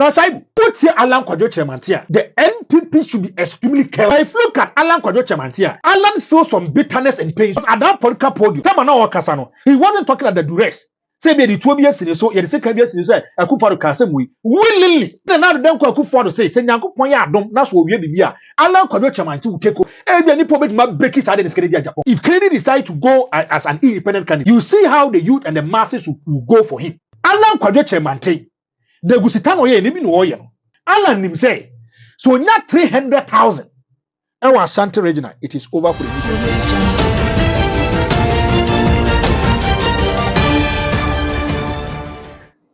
Now, Shaibu, what's here Alan Kwadwo Chemantia? The NPP should be extremely careful. If you look at Alan Kwadwo Chemantia, Alan feels some bitterness and pain. At that political podium, he wasn't talking at the duress. Say the 12 years in so, the second years in say, I could for the Kasem we willingly. Then now the Danko could for to say, Yanko Poya don't, that's what we be. Alan Kwadwo Chemantia will take over. Any problem might break his side in Japan. If Kennedy decide to go as an independent candidate, you see how the youth and the masses will go for him. Alan Kwadwo Chemantia. The Gusitano ye ni bi no ye no. Alan nim say so nya 300,000. Ewa Ashanti regional, it is over for the media.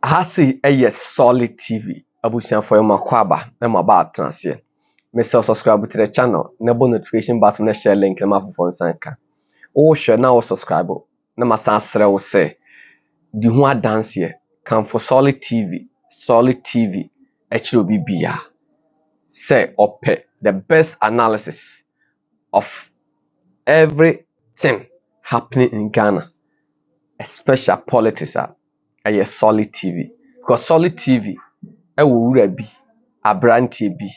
Hasi solid TV. Abusian for your makwaba na maba transie. Me subscribe to the channel. Na bo notification button na share link na mafofo nsanka. O share na o subscribe. Na masansre wo say di ho adanse ye kan for solid TV. Solid TV, HLBBA. Say ope the best analysis of everything happening in Ghana, especially politics. Solid TV. Because Solid TV, will be a brand TV.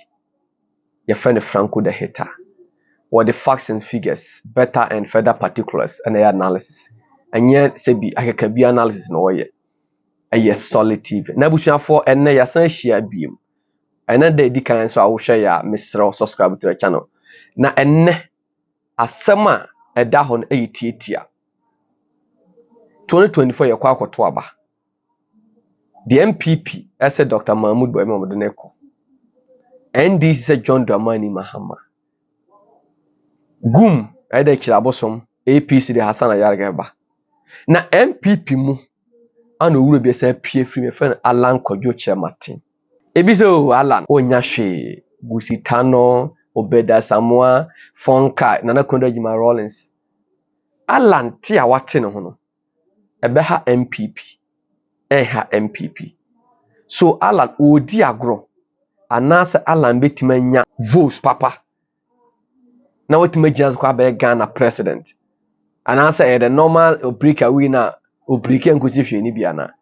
Your friend Franco the hater. What the facts and figures, better and further particulars, and analysis. And yet, say I can be analysis no way. Solid TV. Na bushia for ene ya san share biem. Ene de di kan so a wo hwe ya mesro subscribe to the channel. Na ene asema eda ho na eyitietia. 2024 ye kwa akoto aba. The MPP said Dr. Mahmoud Boy Mamadou Neko. NDC said John Dramani Mahama. Gum ede kirabosom APC de Hassan Ayargaba. Na MPP mu ano wuro bi say pie free me friend Alan Kwadwo Chemantia. Ebi so Alan onya hwe Gusitano Obeda Samoa Fonka Nana Kondo Jima Rollins. Alan ti a wate ne ho no ebe ha MPP ha MPP. So Alan odi agro anasa Alan betima nya votes papa na wetima gina kwa be Ghana president anasa the normal obrika winner obrika nkosi hwe ni bia na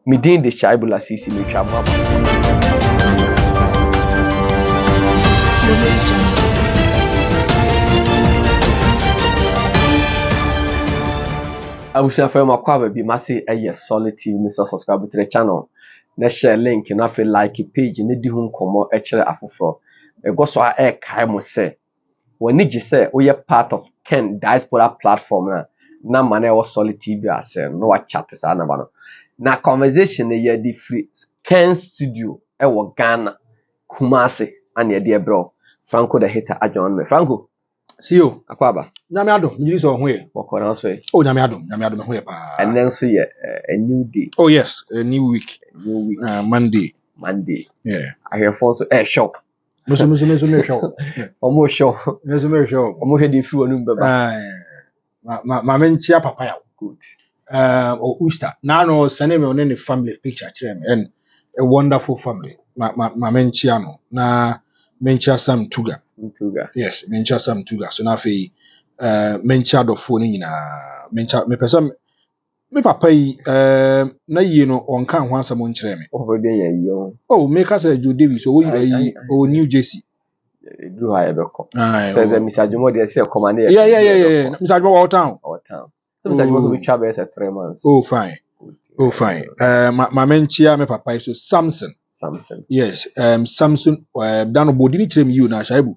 midin de chaibula sisi me twa baba Abusia fa makwa bi mase solid TV Mr. subscribe to the channel na share link na fe like page na di hu nkomo e kire afoforo e go so a kai mo se wani gi se we part of Ken diaspora platform na man e solid TV ase no wa chat sa na ba no na conversation ye di free Ken studio e wo Ghana Kumasi and ye bro Franco the hater adjon me Franco see you akwaba nyame adom mjiri so ho ye bokora so ye oh nyame adom ho ye pa and then so ye a new day oh yes a new week Monday yeah I hear for so show me show omo show me show omo he di free onu baba ma menchia papa ya good o Easter now no send me on any family picture chem and a wonderful family ma menchia no na menchia Sam Tuga yes menchia Sam Tuga so na fe menchia do phone nyina menchia me person me papa yi na yi no on kan ho asam nkyere me o be ya yi oh make us Joe Davis so we o New Jersey do ha ebeko say the Mr. Jomo dey say command yeah Mr. Jomo our town so Mr. Jomo so we travel as 3 months oh fine my menchia me papa so Samson yes Samson dano body ni trem you na shaibu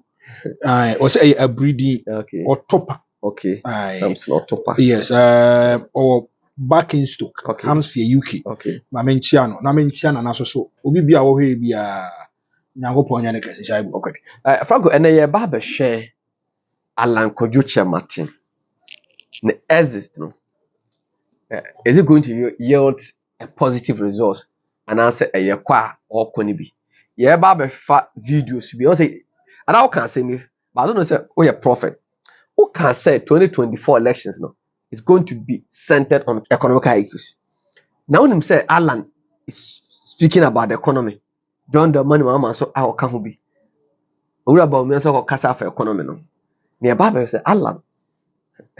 o say a breeding or topper okay Samson or topper yes or back in stock Hamsfear UK okay ma menchia no na menchia na so obi bia wo hwe bia nyankopon nya ne kase shaibu okay Franco ene ye ba be share Alan Kwadwo Chemantia ne exist no is it going to yield a positive result and answer a ye kwa or konibi ye ba be fa videos bi o say and how can say me but I don't know say oh you prophet who can say 2024 elections no is going to be centered on economic issues. Now when him say Alan is speaking about the economy John the money mama so I can be ora about me so kasa for economy no ne ba be say Alan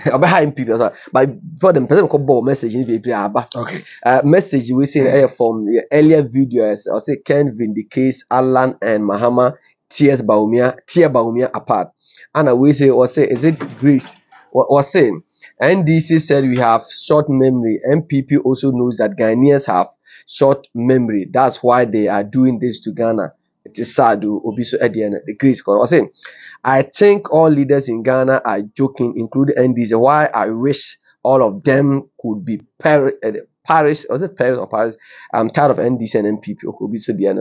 Obeha MPP, but for them, person call ball message in the Okay. message we say from the earlier videos. I say Ken vindicates Alan and Mahama tear Baumia apart. And we say is it Greece? Was saying NDC said we have short memory. MPP also knows that Ghanaians have short memory. That's why they are doing this to Ghana. It is sad. Obiso at the end. The Greece was saying, I think all leaders in Ghana are joking, including NDC. Why I wish all of them could be Paris. Was it Paris or Paris? I'm tired of NDC and MPP. Obiso the end.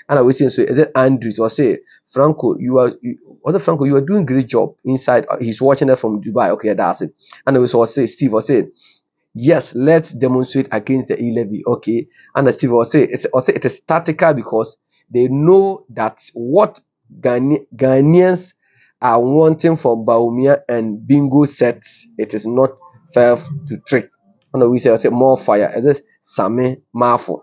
And I was saying, so is it Andrews or say Franco? You are doing great job inside. He's watching it from Dubai. Okay, that's it. And I was say Steve was saying, yes, let's demonstrate against the e-levy. Okay, and Steve was say it is tactical because they know that what Ghanaians are wanting from Baumia and Bingo sets, it is not fair to trick. And we say more fire. Is this Same Mafo?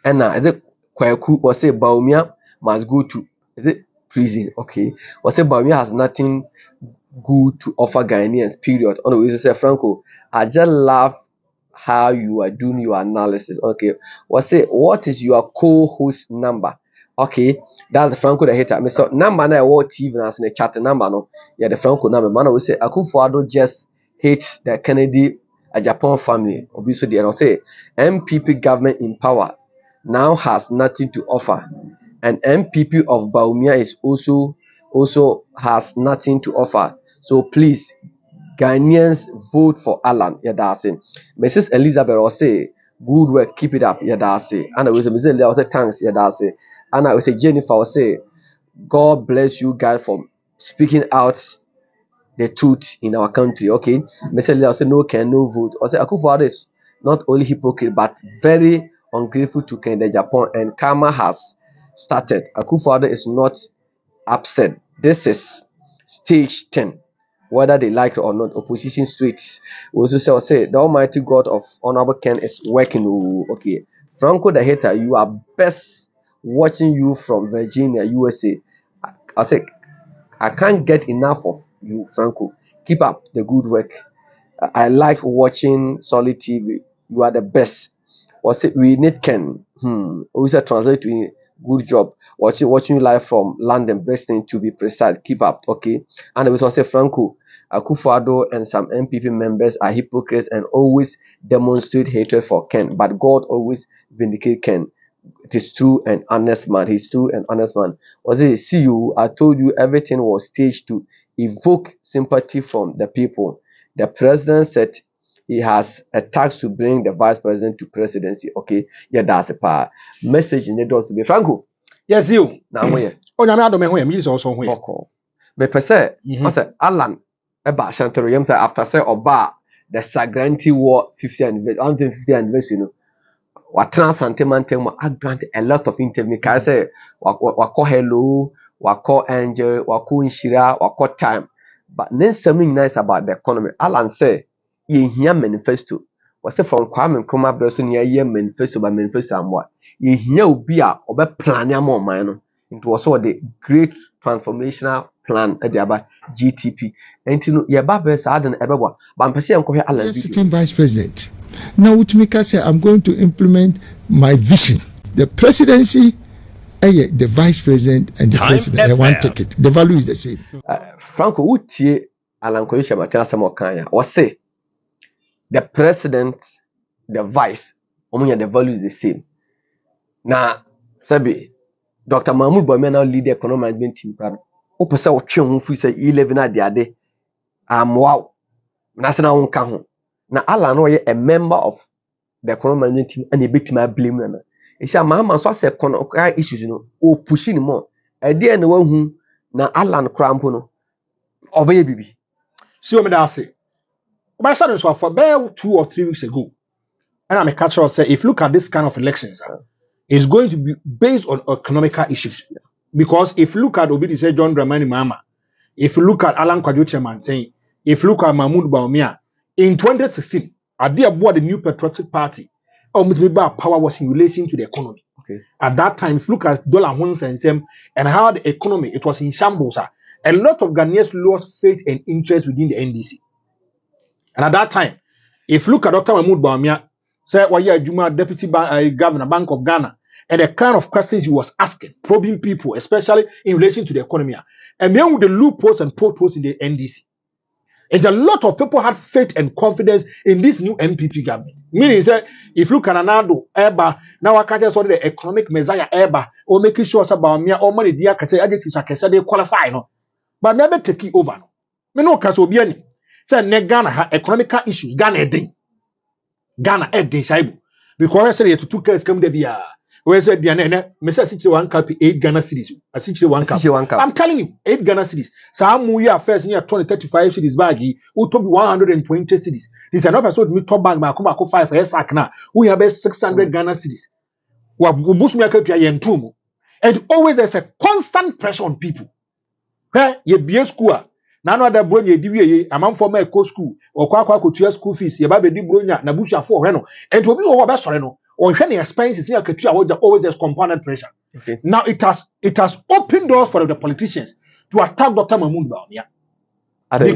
And now is it Kwaku or say Baumia must go to is it prison? Okay, or say Baumia has nothing good to offer Ghanaians, period. On the way to say, Franco, I just love how you are doing your analysis. Okay, what is your co-host number? Okay, that's the Franco the hater. I mean, so number na what TV as in the chat number no, yeah, the Franco number. Man, we say Akufo-Addo just hates the Kennedy a Japan family. Obviously, they say MPP government in power now has nothing to offer, and MPP of Baumia is also has nothing to offer. So please, Ghanaians, vote for Alan. Yeah, that's it. Mrs. Elizabeth will say, good work, keep it up. Yeah, that's it. And I will say, Mrs. Leah will say, thanks. Yeah, that's it. And I will say, Jennifer will say, God bless you guys for speaking out the truth in our country. Okay. Mrs. Leah will say, no can, no vote. I say, Akufo-Addo is not only hypocrite, but very ungrateful to Kennedy Japan, and karma has started. Akufo-Addo is not upset. This is stage 10. Whether they like it or not, opposition streets. We also say the Almighty God of Honorable Ken is working. Okay, Franco the hater, you are best watching you from Virginia, USA. I say I can't get enough of you, Franco. Keep up the good work. I like watching Solid TV. You are the best. We need Ken. Also translate to good job. Watching you live from London, Brisbane to be precise. Keep up, okay. And we also say Franco, Akufo-Addo and some MPP members are hypocrites and always demonstrate hatred for Ken. But God always vindicate Ken. It is true and honest man. He's true and honest man. See you. I told you everything was staged to evoke sympathy from the people. The president said he has a task to bring the vice president to presidency. Okay, yeah, that's a part. Message in the door to be Franco. Yes, you. Now where? Oh, nyame adome ho am is also ho. Okay. Me pese, I say Alan eba Ashanti yam say after say oba the Sagranti War 50 anniversary, you know. Watena Asante Mantem I grant a lot of interview. Can say wako hello, wako angel, wako inshira, wako time. But then something nice about the economy. Alan say ye hear manifesto. Was say from Kwame Nkrumah Breso near year manifesto by manifesto and what ye hear obi a obe plan ya more man. It was all the great transformational plan at the about GTP. And you know, your babes are done ever what. But I'm perceiving Alan sitting vice president. Now, Utimika said, I'm going to implement my vision. The presidency, the vice president, and the president. I want ticket. The value is the same. Franco, Utie Alan Koyisha Matasa Mokanya, or say the president, the vice, the value is the same. Now, Sabi, Dr. Mahmoud Boyme now lead the economic management team. Opesa Ochun who say 11 at the other. Wow. National Unkahu. Now, Alan was a member of the economic management team and a bit my blame. He said, Mahama, so I said, issues, you know, or pushing more. I didn't know who now Alan Crampono or baby. See what I say. My son was for about 2 or 3 weeks ago. And I'm a catcher say, if you look at this kind of elections, it's going to be based on economical issues. Because if you look at Obidi say John Dramani Mahama, if you look at Alan Kwadwo Kyerematen, if you look at Mahmoud Baumia, in 2016, at the board the New Patriotic Party, power was in relation to the economy. Okay. At that time, if you look at dollar and how the economy, it was in shambles. A lot of Ghanaians lost faith and interest within the NDC. And at that time, if you look at Dr. Mahmoud Bawumia, say, why you Juma Deputy Governor, Bank of Ghana, and the kind of questions he was asking, probing people, especially in relation to the economy, and then with the loopholes and potholes in the NDC. And a lot of people had faith and confidence in this new MPP government. Meaning, say, if you look at Anado, Eba, now I can't just order the economic messiah Eba, or making sure about me, or money, dear, can say, adjectives, I can say they qualify, no, but never take it over. No, me no Casobiani. Say, ne Ghana ha economical issues, Ghana edding. Ghana edding, Saibu. Because I said, you two cars come there, be where said, Diana, Mr. 61 cap, 8 Ghana cities. I 61 cap. I'm telling you, 8 Ghana cities. Some year first near 2035 cities baggy, who took 120 cities. This is another sort of top bank, my come 5 for SAC now. We have 600 Ghana cities. And always there's a constant pressure on people. Hey, ye be a school. Na no other bronya di wie amam for my co school or kwa kotua school fees ye ba be di bronya na busua for no and obi wo be sore no or hwe ne expenses ne akatua wo always there's compounded pressure. Okay. Now it has opened doors for the politicians to attack Dr. Mahmoud Bawumia.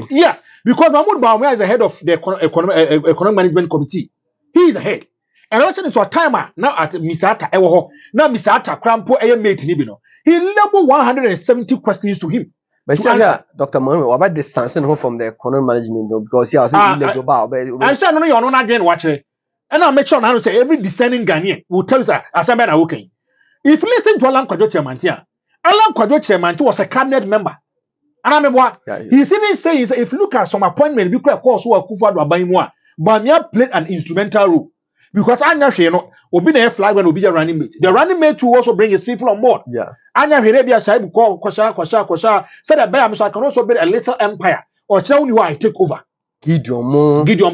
Yes, because Mahmoud Bawumia is the head of the economic management committee. He is the head. And also into a timer now at Misata Ewo now Misata Crampo mate ni bi no. He labeled 170 questions to him. But yeah, Dr. Manuel, about distancing him from the economic management though, because he has illegal. I said no, you're not again watching. And I'll make sure now say every discerning Ghanaian will tell you as I'm okay. If you listen to Alan Kwadwo Chairman was a cabinet member. And I remember he's even saying if you look at some appointment, we could course who are Kufuor Abayiwa, Bawumia played an instrumental role. Because Anya Sheno will be a flag when will be a running mate. The running mate will also bring his people on board. Yeah. Anya Hirebia Shaibu call Kosha said that I can also build a little empire or tell you why I take over. Gideon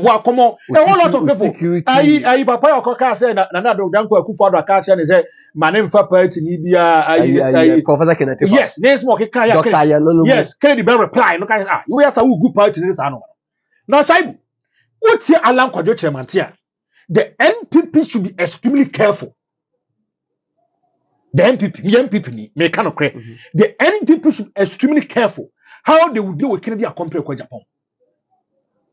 come on. A whole lot of people. I Papa Okoka said Nana Danko Kufuor catch and say my name for party Nibia Professor Kenneth. Yes, names more yes, Kennedy Bell reply. Look at you are so good party in this animal. Now Shaibu, what's your Alan Kwadwo Chairman here? The NPP should be extremely careful. The NPP, may kind of correct. The NPP should be extremely careful how they will deal with Kennedy and compare with Japan.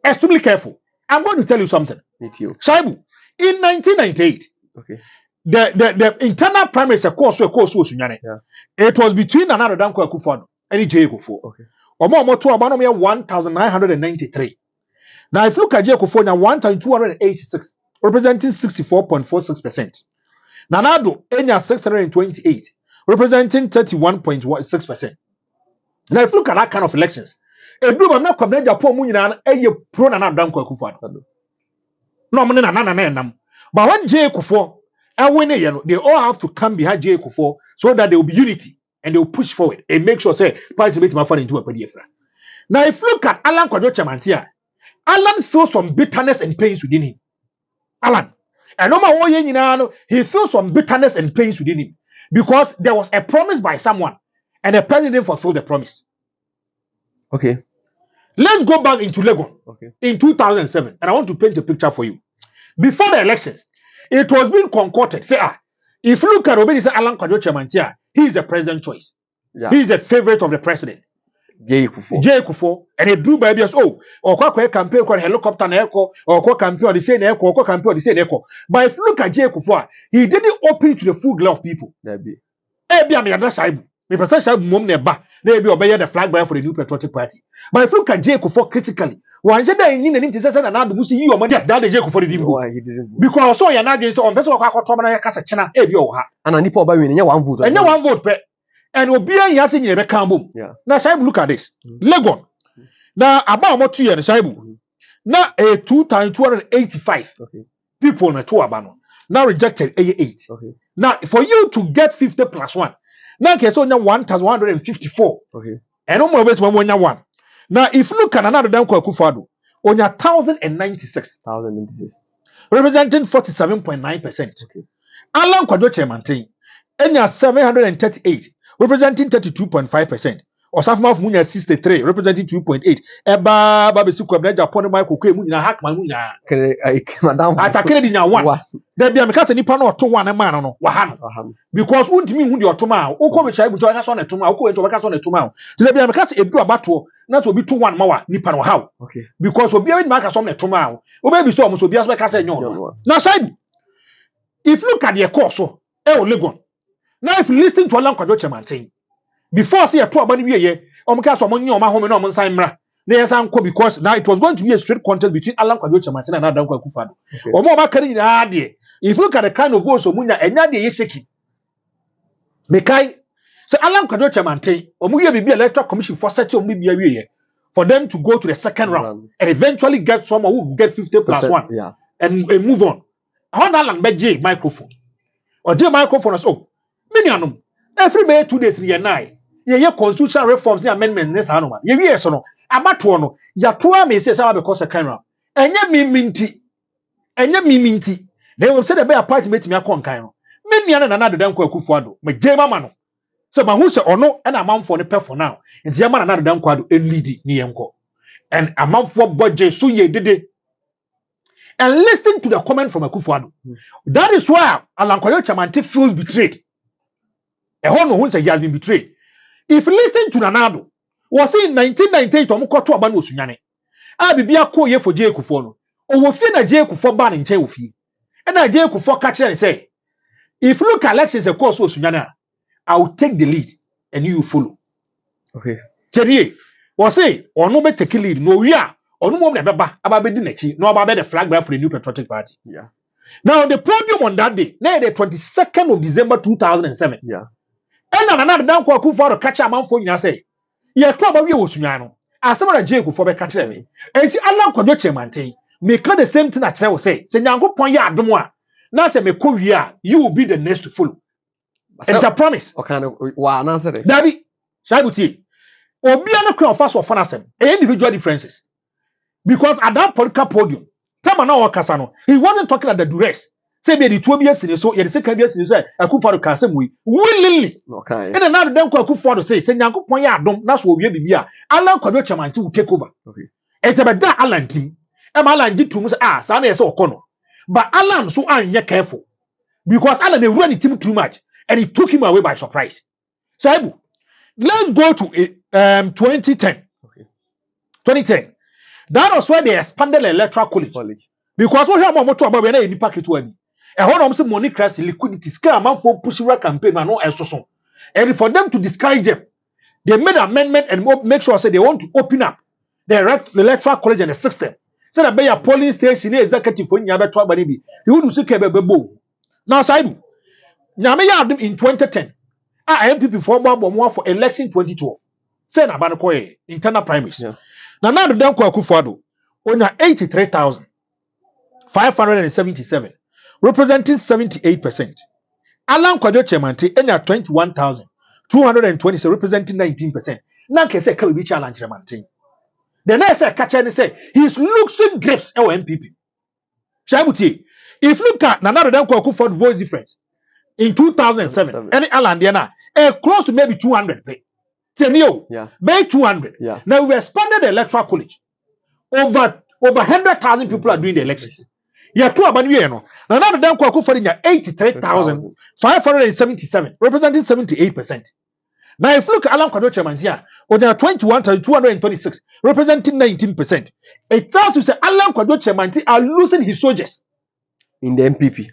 Extremely careful. I'm going to tell you something. Shaibu, in 1998, okay, the internal primaries, of course, was it was between another Danko Akufo and J. Kufuor. Okay. Omo to about 1,993. Now, if you look at J. Kufuor now, 1,286. Representing 64.46%. Nanado, Enya 628, representing 31.6%. Now, if you look at that kind of elections, a group of not coming Japan Munina, a pro Nana Danko Akufo. No, Nana. But when J. Kufuor, they all have to come behind J. Kufuor so that there will be unity and they will push forward and make sure, say, participate my fund into a PDF. Now, if you look at Alan Kwadwo Chairman, Alan feels some bitterness and pains within him. Alan, and no matter he feels some bitterness and pains within him because there was a promise by someone and the president didn't fulfill the promise. Okay. Let's go back into Legon in 2007, and I want to paint a picture for you. Before the elections, it was being concocted. Say, if you look at Obedi, say Alan Kwadwo Chairman, he is the president choice. Yeah. He is the favorite of the president. J. Kufuor, and he drew by BS. Or campaign called helicopter and echo, or campaign or the same echo, or campaign or the same echo. But if you look at J. Kufuor, he didn't open it to the full glare of people. Maybe I'm the other side. Maybe Shaibu mom never. They be obey the flag bearer for the New Patriotic Party. But if you look at J. Kufuor critically, one said that in the intercession and now the Musi, you are just that the J. Kufuor didn't vote. Because so you're not against on person of our Tomana Casa China, and I need for winning one vote. And no one vote. And Obia Yasin in a cambo. Now, Shaibu, look at this. Legon. Now, about what 2 years, Shaibu. Now, a 2,285 people in a 2 abano. Now rejected 88. Okay. Now, for you to get 50 plus 1, now, it's only 1,154. Okay. And no more base 1. Now, if you look at another Danko Akufo, only 1,096. 1,096. Representing 47.9%. Okay. Alan Kwadwo Chairman, Enya 738. Representing 32.5%. Osafma of Munya 63, representing 2.8. Eba Babesi Kwabna Japan Michael Kwe Munya Hakman Munya. Madam Atakere di nya 1. There be amekasa nipa no to 1 man no wahano. Because untimi hu di otoma. Ukọ be Shaibu to aka so na toma, ukọ ento aka so na toma. There be amekasa edu abato na so be 2-1 mawa nipa no how. Okay. Because obi a make some netoma o. Obi so omo so obi aso ka say nyo. Now side if you look at the course so Legon. Now if you listen to Alan Kwadwo Kyerematen before say to abani wie ye omo ka so omo nyi omo home na omo nsan mra na yesan ko because now it was going to be a straight contest between Alan Kwadwo Kyerematen and Adam Akufo-Addo. Omo ba kari na de if you look at the kind of votes omunya enya de ye sheki mekai so Alan Kwadwo Kyerematen omo ye bibi electoral commission for set omo bibia wie ye for them to go to the second round and eventually get someone who will get 50+1 yeah. and move on. How Alan be microphone or the microphone as many every May 2 days in night ye constitutional reforms and amendment this anoma ye wie so no abato no ya to am say say because second round enye miminti they will say the be party metimi akon kan no many na na Adam Akufo-Addo me je mama no so ma hu se ono na amanfo ne pɛ for now nti yama na Adam Akufo-Addo lead ni yenko and amanfo budget so ye dede and listen to the comment from Akufo-Addo. That is why Alan Kwadwo Kyerematen feels betrayed. Who say he has been betrayed. If you listen to Nanado, was in 1998 omukoto aba no osunyane. A bibia ko ye for J Akufo no. O wo fie na J Akufo ba ne nche wo fie. E na J Akufo ka kire say, if you look at elections e course osunyane I will take the lead and you follow. Okay. Cherie, was say ono be take lead no wi a onu mom na beba aba be di nachi no aba be the flag bearer for the New Patriotic Party. Yeah. Now the podium on that day, na the 22nd of December 2007. Yeah. And another Adam Akufo-Addo catch a man for you say, "Yeah, probably was Sunyano." As some of the J Akufo be catch me. And see Alan Kwadwo Kyerematen make the same thing that I will say. Say Nyango pon ya adomwa. Na say me ko wi you will be the next to follow. And it's a promise. Okay, wa na say. Dabi, Shaibuti. Obi an kwa first of fanasem. Individual differences. Because at that political podium, time na wakasa no, he wasn't talking at the duress. Say be the 2 years in so, ye the second years in say Akufo-Addo ka sem we willingly. Okay. And another dem kwa Akufo-Addo say Nyankopon ya adom na so owie bibia. Alan Kwadwo Kyerematen will take over. Okay. Ete be da Alan team. E ma Alan gitu mu say sa na ye say okono. But Alan so anye careful. Because Alan they run the team too much and it took him away by surprise. Shaibu, let's go to 2010. Okay. 2010. That was why they expanded the Electoral College. Because we have more to about when any packet to me. And when I'm saying money crisis, liquidity, scam, man for pushing campaign, man, no so. And for them to discourage them, they made an amendment and make sure say they want to open up the Electoral College and the system. So that be a polling station, executive for you have to be. You would see Kebebo. Now, Saibu, Nyame Yadim in 2010. MPP for election 2012. Say na banako internal primaries. Now the Adam Akufo-Addo on 83,577, representing 78%. Alan Kwadwo Kyerematen enya 21,227, representing 19%. Now can say can we challenge Kyerematen? The next say catch and say he's losing grips our MPP. Shabuti, if you look at another Adam Akufo-Addo voice difference in 2007, any Alan Diana, close to maybe 200 pay. Yeah. By 200. Yeah. Now we expanded the Electoral College. Over 100,000 people are doing the elections. Yeah, two abaniwe no. Now the Adam Akufo-Addo 83,577, representing 78%. Now if you look at Alan Kwadwo Kyerematen, there are 21,226, representing 19%. It tells you say Alan Kwadwo Kyerematen are losing his soldiers in the MPP.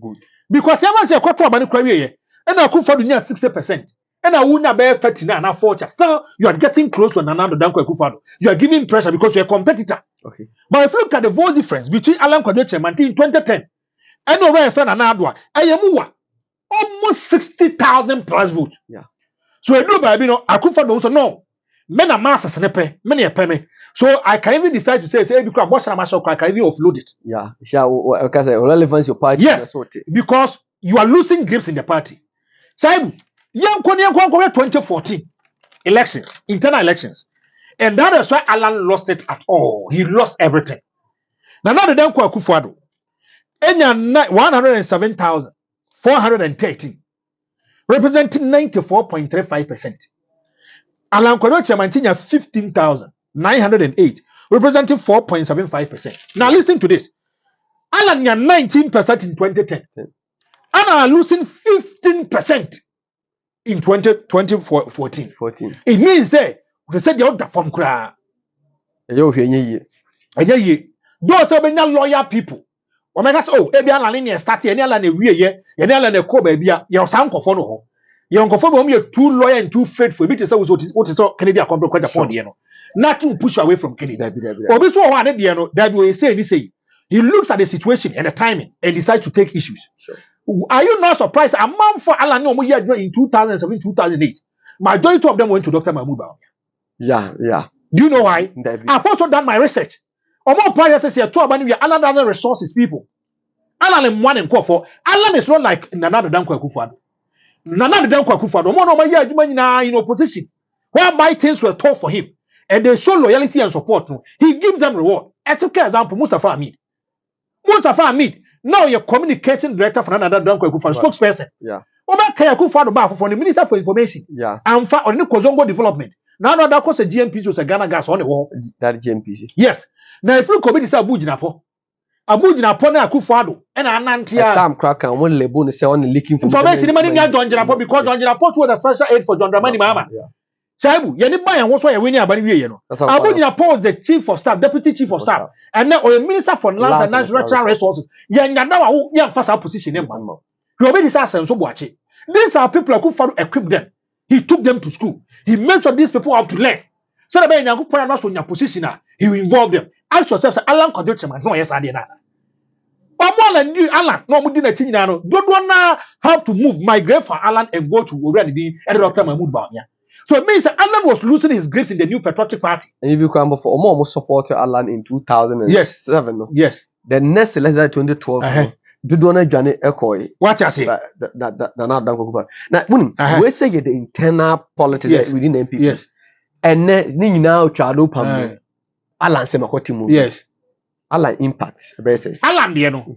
Good. Because everyone say kwatu abani kwa wiye, and Akufo-Addo 60%. And I wouldn't bear 39 and 40. So you are getting close to another Adam Akufo-Addo. You are giving pressure because you are a competitor. Okay. But if you look at the vote difference between Alan Kwadwo Kyerematen in 2010 and over friend Anadwa, almost 60,000 plus votes. Yeah. So I do by Akufo-Addo also no. Men are masses and many a penny. So I can even decide to say because what's I can even offload it. Yeah. Because relevance your party. Yes. Because you are losing grips in the party. So 2014 elections, internal elections. And that is why Alan lost it at all. He lost everything. Now the Adam Akufo-Addo 107,413, representing 94.35%. Alan Kwadwo Kyerematen 15,908, representing 4.75%. Now listen to this. Alan 19% in 2010. Alan losing 15% in 2014. It means They said the other form cry. Yo, ye. And ye, those are many loyal people. Omega say, oh, ebi ala ni start any ala na wie ye, any ala na ko ba bia, ye osan kofo no ho. Ye nkofo ba me too loyal and too faithful. Bi te say what is Kennedy Akompro kwa Japan de no. Nothing push away from Kennedy. Obi so ho ade de no, that we say ni say. He looks at the situation and the timing and decides to take issues. Sure. Are you not surprised? A month for Alan no year in 2007, 2008. Majority of them went to Dr. Mahmoud Bawumia. Yeah. Do you know why? I've also done my research. Omo prior says here, Alan doesn't resources people. Alan and one and for Alan is not like Nana Danko Akufo-Addo. Nana Danko Akufo-Addo. Omo no year in opposition, whereby things were tough for him, and they show loyalty and support. No, he gives them reward. I took example Mustafa Hamid. Now you're communication director for another Danko Akufo-Addo, spokesperson. Yeah. Oba Kaya Akufo-Addo for the Minister for Information. Yeah. And for on the Kozongo Development. Now that cost a GMPC was a Ghana gas on the wall. That GMPC. Yes. Now if you come this Abuja na Akufo-Addo and Anantia. Tam cracker and one label say on leaking information money near John Jinapo because John Jinapo was a special aid for John Dramani Mahama. Yeah. Shaibu, you need buy and what's why you're about you know. Abuja was the chief of staff, deputy chief of staff, and then or minister for lands and natural resources. Yeah, pass our position in man. You already said so watch. These are people who Akufo-Addo equipped them. He took them to school. He made sure these people have to learn. So that when you put not on your position, he will involve them. Ask yourself, Alan Kojochema, no, yes, I did not. But more Alan, no, we didn't change. Don't wanna have to migrate for Alan and go to already and Dr. Mahmoud Bawumia. So it means that Alan was losing his grips in the new patriotic party. And if you come for almost supported Alan in 2007. Yes. Yes. The next election 2012. Do not join Ekoi. What I say? Now, we say the internal politics within the NPP. Yes. And now, Chado Pam. Alan Semakoti. Yes. Alan impacts. Alan, you know,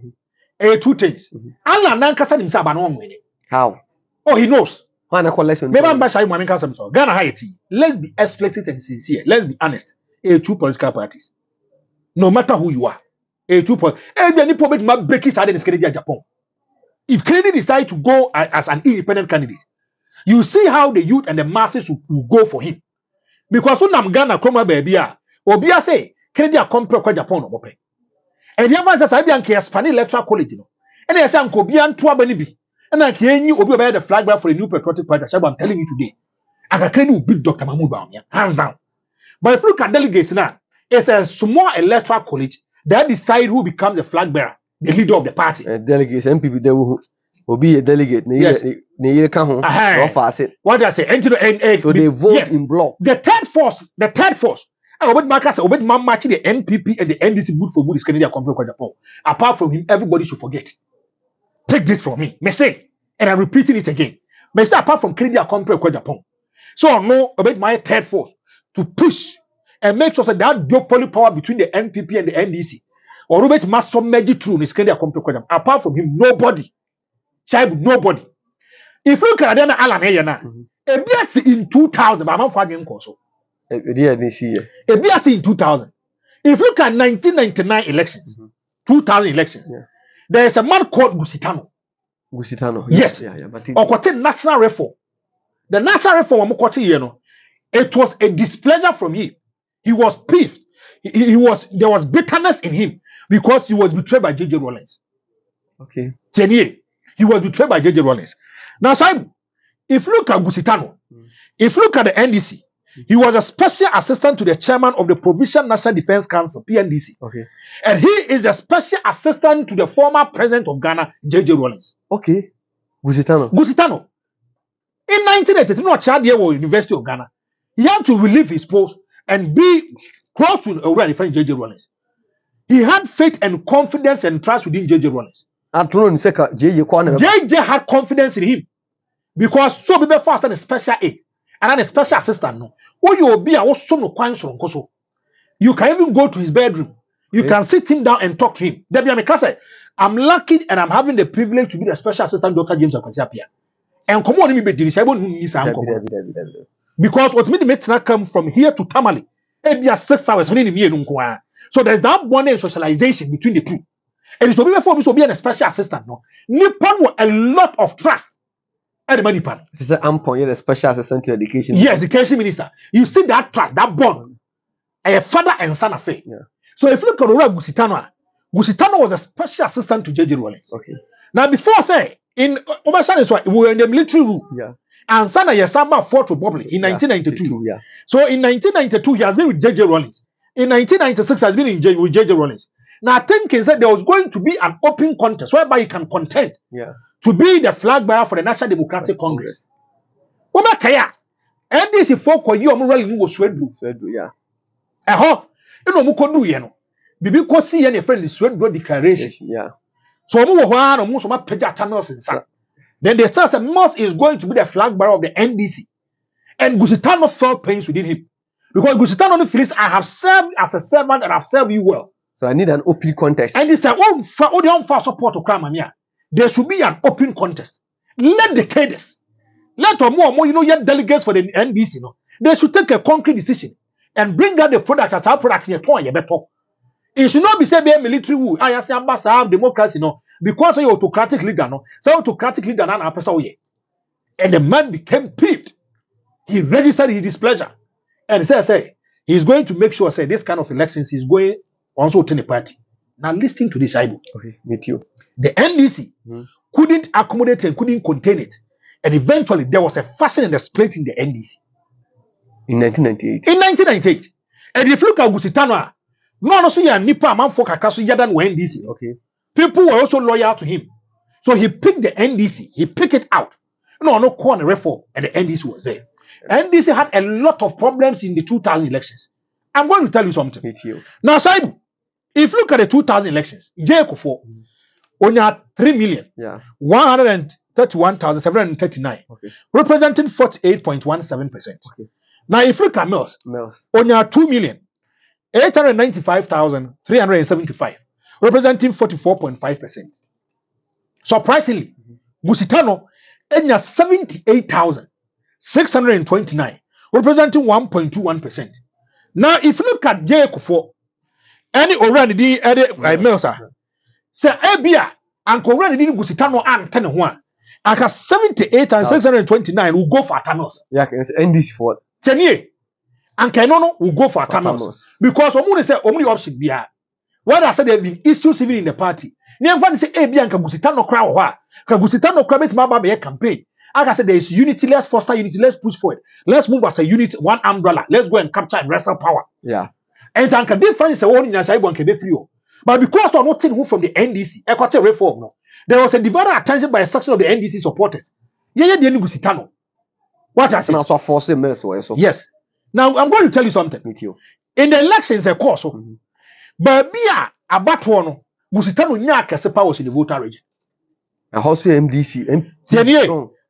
two things. Alan Nankasa himself and one winning. How? Oh, he knows. One collection. Maybe I'm Bashai Maminka Samson. Ghana Haiti. Let's be explicit and sincere. Let's be honest. Two political parties. No matter who you are. Two point. Any problem might break his side in Japan. If Kennedy decides to go as an independent candidate, you see how the youth and the masses will go for him. Because when I'm Ghana, come baby, Obia say Kennedy a come pro Japan no mope. And the other says I be an Spanish Electoral College, no. And I say Uncle Bian to Abanibi. And I can you Obi the flag bearer for the new patriotic party. I'm telling you today. I can will beat Dr. Mahmoud Bawumia, hands down. But if you look at delegates now, it's a small electoral college that decide who becomes the flag bearer, the leader of the party. Delegates, MPP, they will be a delegate. Yes. What I say? So they vote in block. The third force. Obed Marcus, Obed Man matching the NPP and the NDC good for good is Kennedy Akompro Japan. Apart from him, everybody should forget. Take this from me. Me say, and I'm repeating it again. Me say, apart from Kennedy Akompro Japan. So no, Obed my third force to push and make sure that duopoly power between the NPP and the NDC. Or Robert must merge through is Kennedy Akompro Japan. Apart from him, nobody. Child, nobody. If you look at Alan Hayana, in 2000, but I'm not finding also. A in 2000. If you look at 1999 elections, 2000 elections, there is a man called Gusitano. Yes. Or national reform. The national reform, it was a displeasure from him. He was peeved. There was bitterness in him because he was betrayed by J.J. Rawlings. Okay. He was betrayed by J.J. Rawlings. Now, Simon, if you look at Gusitano, if you look at the NDC, he was a special assistant to the chairman of the Provincial National Defense Council, PNDC. Okay. And he is a special assistant to the former president of Ghana, J.J. Rawlings. Okay. Gusitano. In 1983, not Chad University of Ghana. He had to relieve his post and be close to a well friend J.J. Rawlings. He had faith and confidence and trust within J.J. Rawlings. J.J. had confidence in him because so be fast and a special aid and a special assistant. No, you can even go to his bedroom. You can sit him down and talk to him. I'm lucky and I'm having the privilege to be the special assistant, Dr. James Akwasiapia. And come on, because what made the come from here to Tamale, it be 6 hours. So there's that bonding and socialization between the two. And it's before me to be a special assistant. No, Nippon was a lot of trust the money pan. It is an the special assistant to education. Yes, education minister. You see that trust, that bond, a father and son affair. Yeah. So if you look at Ora Gusitano, Gusitano was a special assistant to J.J. Rawlings. Okay. Now before say in Obasan is why we were in the military rule. Yeah. And Sana Yasamba fought Republic in 1992. Yeah. So in 1992 he has been with J.J. Rawlings. In 1996 he has been with J.J. Rawlings. Now thinking said there was going to be an open contest whereby you can contend to be the flag bearer for the National Democratic Congress. Oba Kaya, NDC folk for you rally was Swedru. Yeah. No mukodu ye no. Bibi kosi ye ne friend Swedru declaration. Yeah. So omo wo hwa no mo so ma pega tunnels insa. Then they say Moss is going to be the flag bearer of the NDC. And Gusitano felt pains within him. Because Gusitano feels I have served as a servant and I've served you well. So I need an open contest. And he said, oh, the unfair support to Kramania. There should be an open contest. Let the cadres, let more, yet delegates for the NDC, they should take a concrete decision and bring out the product as our product in a toy, better. It should not be said, be a military rule. I say, ambassador, democracy, because of your autocratic leader, so autocratic leader, and the man became peeved. He registered his displeasure and say, he's going to make sure, this kind of elections is going also to the party. Now, listen to this, Ibu. Okay, with you. The NDC couldn't accommodate and couldn't contain it. And eventually, there was a faction and a split in the NDC. In 1998. In 1998. And if you look at Gusitano, no, so you Nipa man for Kakasu Yadan NDC. Okay. People were also loyal to him. So he picked the NDC. He picked it out. No corner reform. And the NDC was there. NDC had a lot of problems in the 2000 elections. I'm going to tell you something. With you. Now, Saibu, if you look at the 2000 elections, J. Kofo, only had 3,131,739, representing 48.17%. Okay. Now, if you look at Mills, only had 2,895,375, representing 44.5%. Surprisingly, Gusitano only had 78,629, representing 1.21%. Now, if you look at J. Kofo, any already Mills, say Abia and already Gusitano and Tenehua, and 78 and 629 will go for Thanos. Yeah, NDC for 10 years. And Kenono will go for Thanos. Because Omuni say only option be hard. What I said there have been issues even in the party. Never say Abia and Gusitano crowd wa. Gusitano crowd it maba be a campaign. Like I said, there is unity, let's foster unity, let's push forward. Let's move as a unit, one umbrella. Let's go and capture and wrestle power. Yeah. And the difference is one in Ashaibu can be free. But because of not taking who from the NDC, equator reform, there was a divided attention by a section of the NDC supporters. Yeah, the Gusitano. What I say? Also force Yes. Now I'm going to tell you something. With you. In the elections, of course, but be a batono, Gusitano nya kese powers in the voter region. And also MDC.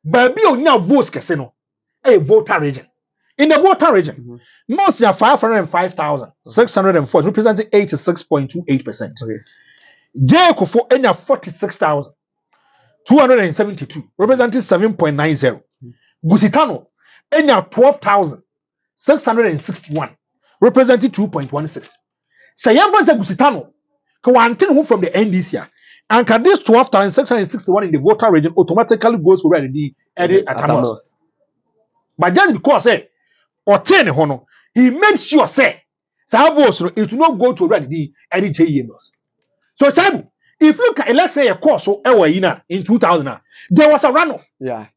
But be on now votes casino, a voter region. In the voter region, most are 505,604, representing 86.28%. Okay. J. Kofo enya 46,272, representing 7.90. Gusitano enya 12,661, representing 2.16. Say say Gusitano, who from the NDC. And can this 12,661 in the voter region automatically goes for the Atamos? But just because he made sure say votes it will not go to the JMS. So Chaibu, if you look at let's say a course in 2000, there was a runoff. Yeah.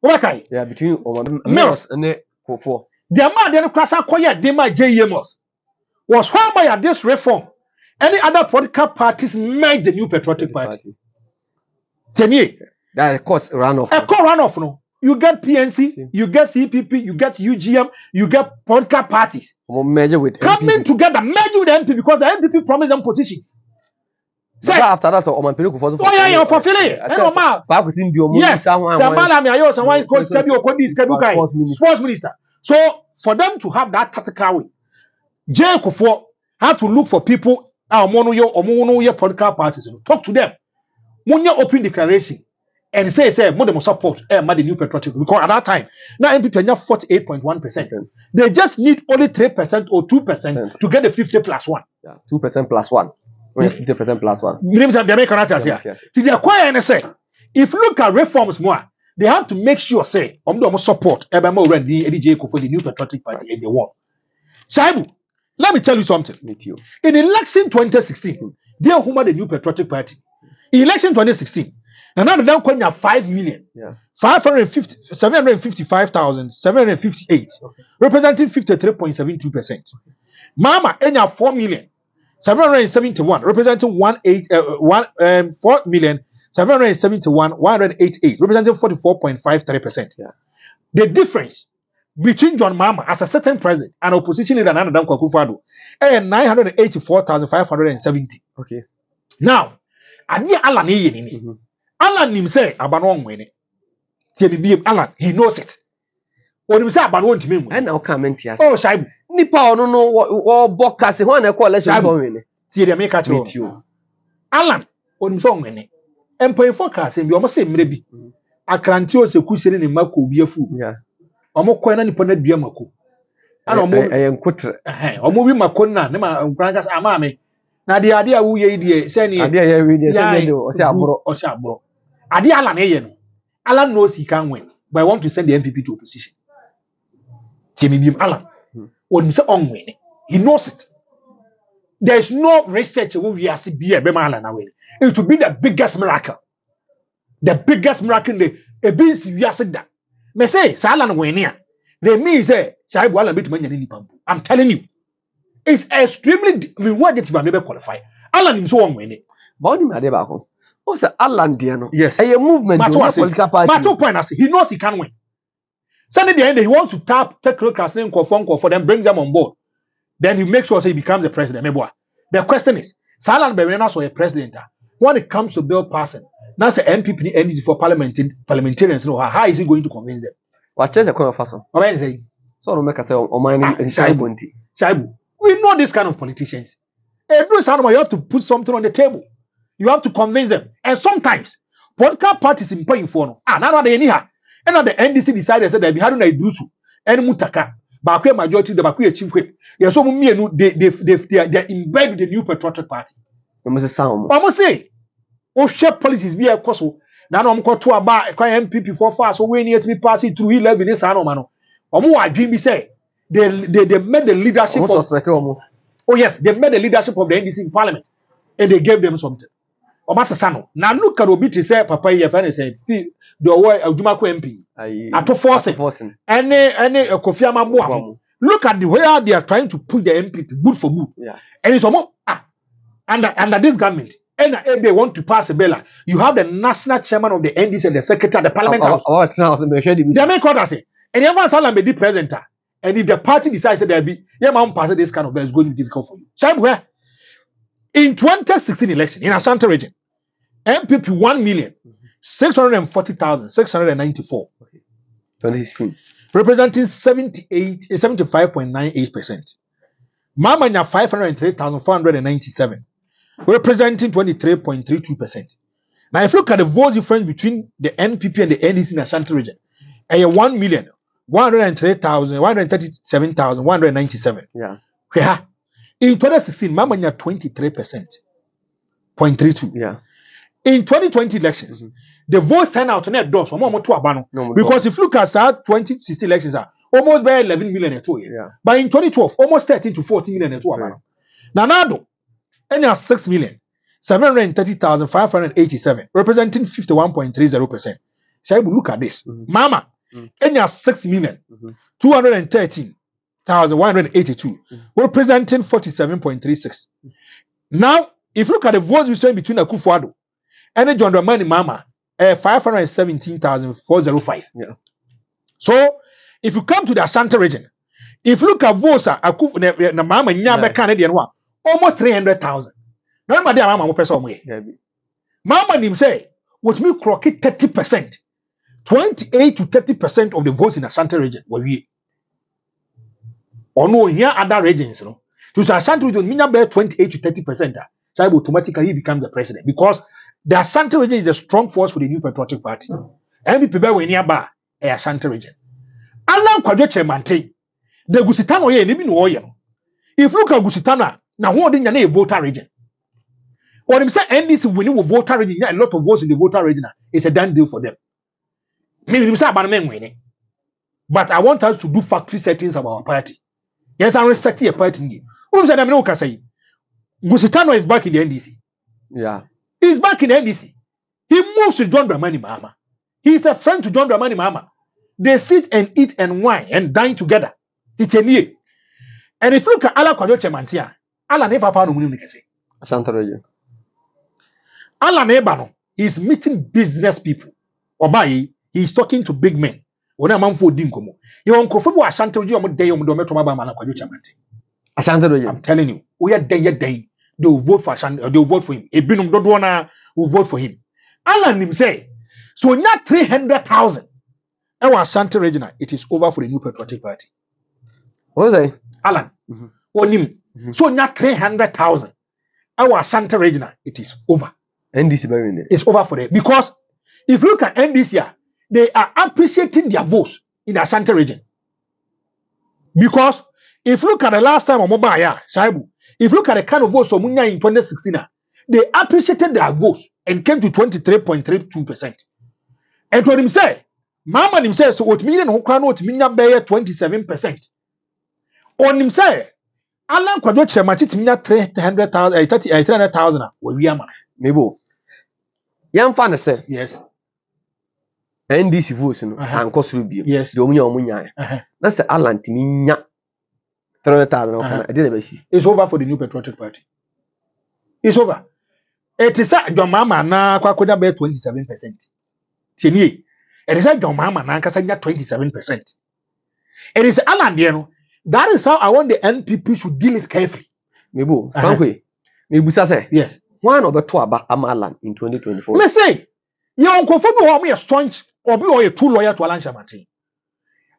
Okay. Yeah, between Mills and Kofo. The amount then class acquired Dema JMS was whereby at this reform. Any other political parties made the new patriotic party. 10 years. That of course runoff. A core runoff, no. You get PNC, you get CPP, you get UGM, you get political parties. Merge with coming together, merge with the MP because the MPP promised them positions. So after that, Oman Peru for fulfill it. Yes. Sports minister. So for them to have that tactical way, J. Kofo have to look for people. Political parties, talk to them. Munya open declaration and say more than support the new patriotic because at that time now MPP have 48.1%. They just need only 3% or 2% to get the 50 plus 1. Yeah, 2% plus 1. 50% plus 1. They make an answer here. To the acquire and say, if you look at reforms more, they have to make sure say support Ebama Randy ADJ for the New Patriotic Party and they won. Shaibu, let me tell you something. With you. In election 2016, they are the New Patriotic Party. In election 2016, and now they're calling 5 million. Yeah. 755,758, representing 53.72%. Mama, enya 4,771,000, representing 4,771,188, representing 44.53%. Yeah. The difference between John Mama as a certain president and opposition leader Nana Dankwa Akufo-Addo is 984,570. Okay. Now, adi Alan ni Alan nim say abano onwene. Alan, he knows it. When you say about one to me, and now comment yes. Oh, Shaibu, Nipa no bokase ho na call election for win. see the make With you. Alan, on song wene. Employee forecast, and you almost say maybe. Akrantio se kusiri ni mako biefu. Yeah. Omo kwena ni pona dua mako. Ana omo nkutre. Omo bi mako na ne ma nkrankas amame. Na de ade a wo ye die se ni. Ade a ye we die se ni do o se abro. O se abro. Ade Alan eye no. Alan knows he can win, but I want to send the MPP to opposition. Alan, when you say on win, he knows it. There is no research where we are see be a Alan away. It will be the biggest miracle. The biggest miracle in the beans we are said that. Me say, Alan win here. They mean say, Shaibu Alan beat many pampu. I'm telling you, it's extremely. We want it to never qualify. Alan is so on winning. But you ade ba ko. O say Alan dia no. Yes. A movement to political party. Mato point as he knows he can win. Suddenly the end he wants to tap technocrats and for them, bring them on board. Then he makes sure he becomes the president. The question is, Salan Berena so a president. When it comes to bill passing, now say MPP NDC for parliamentarians. No, how is he going to convince them? What change the corner faso? What are you saying? So no make us say on my Shaibu, we know this kind of politicians. Every time you have to put something on the table. You have to convince them. And sometimes, political parties in paying for no. Now they anyhow. And now the NDC decided that they had no idusu. And mutaka. Bakwe majority, the Bakwe chief whip. Yes, so they embed the New Patriotic Party. Almost sound. I must say, share policies be a cost. Now I'm called to a bar, MPP for fast, so we need to be passing through 11 in this mano. I dream be say they made the leadership of, yes, they made the leadership of the NDC in Parliament. And they gave them something. Now look at Obiti say Papa Yefane said the away Ujumako MP. Ato forcing. Any Kofi Amabu. Look at the way they are trying to push the MP good for good. Yeah. And it's almost under this government. And they want to pass a bill. You have the national chairman of the NDC and the secretary of the Parliament House. They make what I say. And everyone salam be the president. And if the party decides that there be pass this kind of bill, it's going to be difficult for you. Where? In 2016 election in Ashanti region, MPP 1,640,694. 2016. Representing 75.98%. Mamanya 503,497. Representing 23.32%. Now if you look at the vote difference between the NPP and the NDC in Ashanti region, 1,137,197. Yeah. In 2016, Mamanya 23%. Yeah. In 2020 elections, the votes turnout on that doors because if you look at 2016 elections, almost by 11 million. Yeah. But in 2012, almost 13 to 14 million. Now, and 6,730,587, representing 51.30%. Shall we look at this? Mama, and 6,213,182, representing 47.36. Now, if you look at the votes between Akufo-Addo and John Dramani Mama, 517,405. Yeah. So, if you come to the Ashanti region, if you look at votes, Akufo na Mama Nyabe Canadian one, almost 300,000. Now, my dear Mama, what person way? Mama nim say, what me croquet 30%, 28 to 30% of the votes in Ashanti region were we. Or no, here other regions, you know. To Ashanti region, me bear 28 to 30%. So automatically he becomes the president because the Ashanti region is a strong force for the New Patriotic Party. MPP be we nearby Ashanti region. Alan Kwadwo Chemante, the Gusitano ye ni bi no ye no. If look at Gusitana, na who dey na voter region. When him say NDC winning with voter region, a lot of votes in the voter region, it's a done deal for them. Me say about men winning. But I want us to do factory settings of our party. Yes, I reset a party. Who said I'm no say? Gusitano is back in the NDC. Yeah. He's back in the NDC. He moves to John Dramani Mahama. He's a friend to John Dramani Mahama. They sit and eat and wine and dine together. It's a year. And if you look at Alan Kwadwo Kyerematen, Alan never found no money. Ashanti region. Alan Ebano, he's meeting business people. Obayi, he's talking to big men. When a man for dinkomo. You won't confirm what Ashanti region on the day of the Metro Alan Kwadwo Kyerematen. Ashanti region. I'm telling you, we are day. They will vote for Ashanti, they will vote for him. Ebinum Dodwana will vote for him. Alan him say, so not 300,000. Our Ashanti region, it is over for the New Patriotic Party. What was I? Alan, on him. So not 300,000. Our Ashanti region, it is over. NDC, it's over for them because if you look at NDC, they are appreciating their votes in the Ashanti region. Because if you look at the last time on mobile, Shaibu, if you look at the kind of votes of Munya in 2016, they appreciated their votes and came to 23.32%. And to him say, Mama himself, so what million who can not mean 27%. On him say, Alan Kwadwo Kyerematen mean 300,000, we are man. Maybe. Young fan say, Yes. NDC votes, and cost review. Yes. The Omunya. That's the Alan Timinya 300,000. I didn't see. It's over for the New Patriotic Party. It's over. It is your mama na kwa 27%. Tieni. It is your mama na kasa 27%. It is Alan Dieno. That is how I want the NPP should deal it carefully. Maybe, frankly, maybe say yes. One of the two about Amalan in 2024. Let's say, your uncle for me a staunch or be a too loyal to Alan Kyerematen.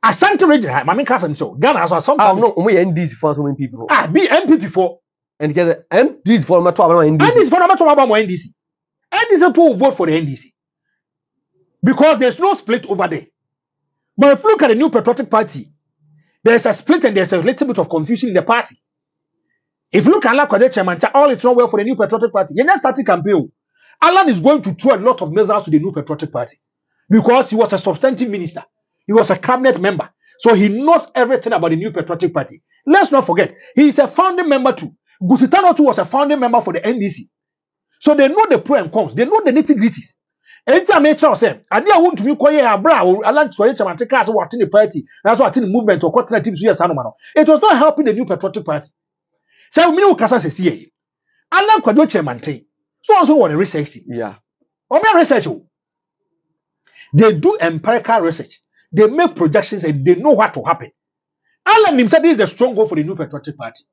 Ashanti region, my main cousin show. Ghana has some. I'm not only NDC for so many people. Be NPP for. And because NDC for my 12 NDC. NDC for my 12 NDC. NDC will vote for the NDC. Because there's no split over there. But if you look at the New Patriotic Party, there's a split and there's a little bit of confusion in the party. If you look at Alan Kwadwo Kyerematen, all it's not well for the New Patriotic Party. You're not starting campaign. Alan is going to throw a lot of missiles to the New Patriotic Party because he was a substantive minister. He was a cabinet member. So he knows everything about the New Patriotic Party. Let's not forget, he is a founding member too. Gusitano too was a founding member for the NDC. So they know the pros and cons. They know the nitty-gritties. Anytime I say, I didn't want to be quiet, Alan Kwadwo Kyerematen cast what in the party. That's what in the movement or alternative years. It was not helping the New Patriotic Party. So we know Kasa says, Alan Kwadwo Kyerematen. So also want to research. Yeah. Or research. They do empirical research. They make projections and they know what to happen. Alan himself is a strong goal for the New Patriotic Party.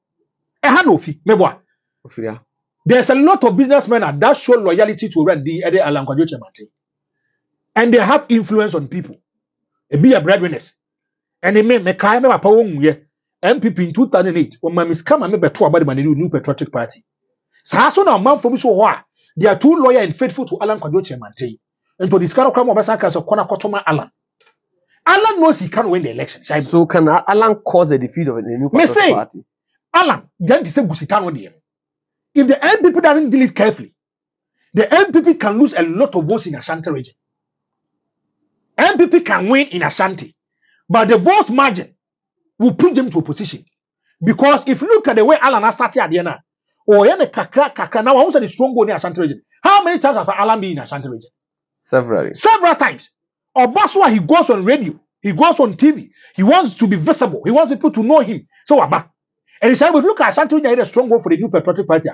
There's a lot of businessmen that show loyalty to the Alan Kwadwo Kyerematen. And they have influence on people. They be a breadwinners. And they may kind of a power MPP in 2008 when my miss come and maybe about the New Patriotic Party. So now man for me so what? They are too loyal and faithful to Alan Kwadwo Kyerematen. And to this kind of crime of Asaka Kona Kotoma Alan. Alan knows he can't win the election. So can Alan cause the defeat of the New Patriotic Party? Alan, then to say Gusitano there. If the NPP doesn't deal it carefully, the NPP can lose a lot of votes in Ashanti region. NPP can win in Ashanti, but the vote margin will put them to opposition. Because if you look at the way Alan has started at the end, kakra now I want the strong goal in Ashanti region. How many times has Alan been in Ashanti region? Several times. Or that's why he goes on radio, he goes on TV, he wants to be visible, he wants people to know him. So Abba. And he said, if you look at Ashanti region, he had a strong goal for the New Patriotic Party.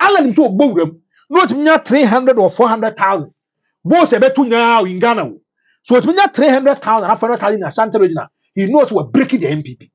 Alan himself both them, not 300 or 400,000 votes now in Ghana. So it's 300,000, 500,000 in Ashanti region. He knows we're breaking the NPP.